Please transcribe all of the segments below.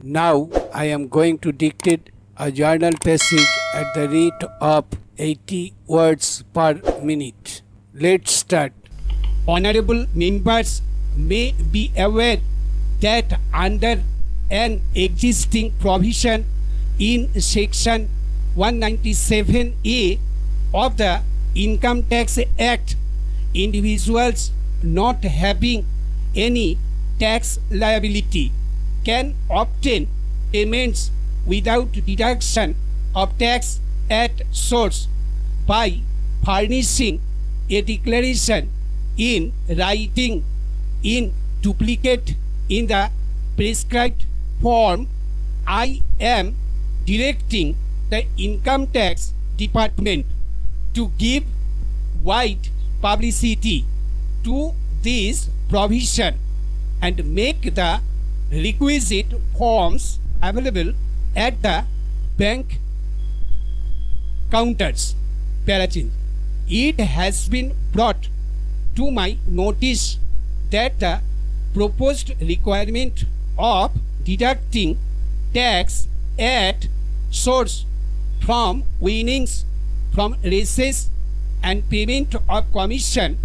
Now I am going to dictate a journal passage at the rate of 80 words per minute. Let's start. Honorable members may be aware that under an existing provision in section 197A of the Income Tax Act, individuals not having any tax liability can obtain payments without deduction of tax at source by furnishing a declaration in writing in duplicate in the prescribed form. I am directing the Income Tax Department to give wide publicity to this provision and make the requisite forms available at the bank counters. Parachin. It has been brought to my notice that the proposed requirement of deducting tax at source from winnings from races and payment of commission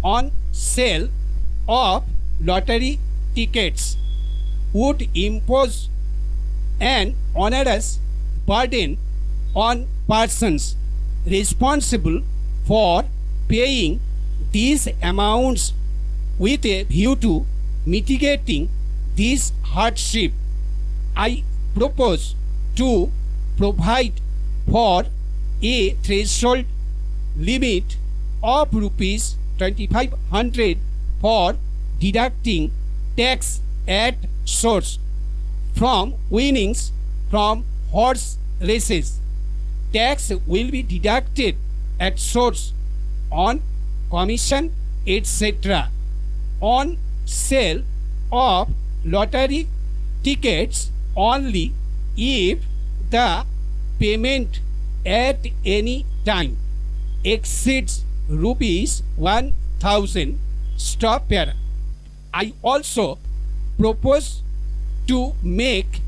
on sale of lottery tickets would impose an onerous burden on persons responsible for paying these amounts. With a view to mitigating this hardship, I propose to provide for a threshold limit of rupees 2500 for deducting tax at source from winnings from horse races. Tax will be deducted at source on commission, etc. on sale of lottery tickets only if the payment at any time exceeds rupees 1000. Stop here. I also propose to make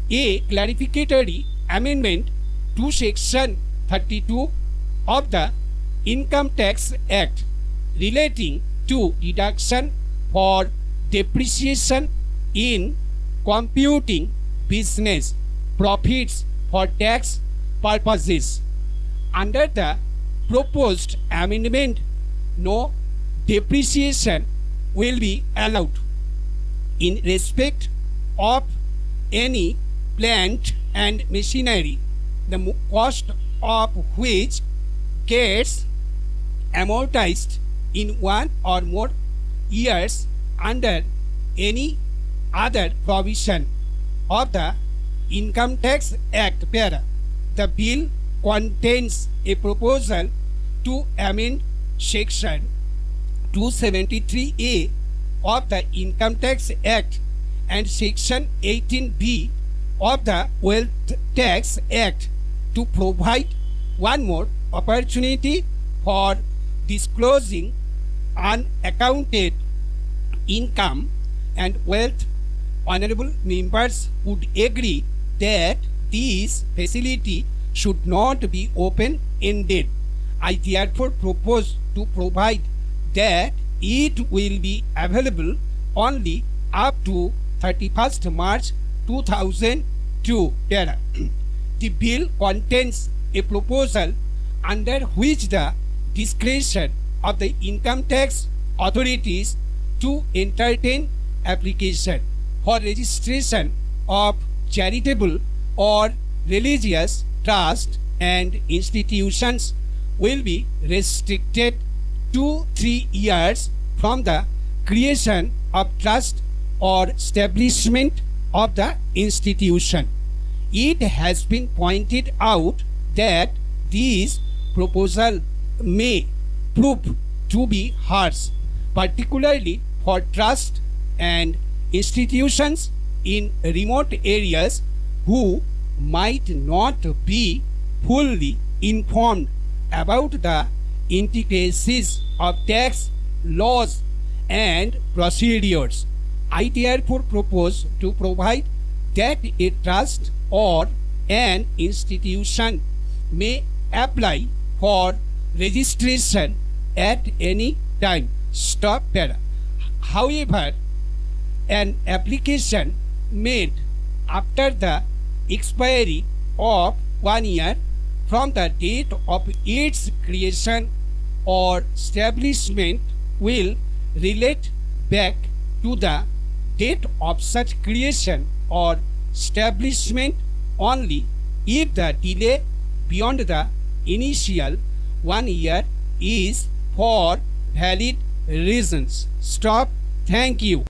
a clarificatory amendment to section 32 of the Income Tax Act relating to deduction for depreciation in computing business profits for tax purposes. Under the proposed amendment, no depreciation will be allowed in respect of any plant and machinery, the cost of which gets amortized in one or more years under any other provision of the Income Tax Act. Para. The bill contains a proposal to amend section 273A of the Income Tax Act and section 18B of the Wealth Tax Act to provide one more opportunity for disclosing unaccounted income and wealth. Honorable members would agree that this facility should not be open-ended. I therefore propose to provide that it will be available only up to 31st March 2002. The bill contains a proposal under which the discretion of the income tax authorities to entertain application for registration of charitable or religious trust and institutions will be restricted to 3 years from the creation of trust or establishment of the institution. It has been pointed out that this proposal may prove to be harsh, particularly for trust and institutions in remote areas who might not be fully informed about the intricacies of tax laws and procedures. I therefore propose to provide that a trust or an institution may apply for registration at any time. Stop para. However, an application made after the expiry of 1 year from the date of its creation or establishment will relate back to the date of such creation or establishment only if the delay beyond the initial 1 year is for valid reasons. Stop. Thank you.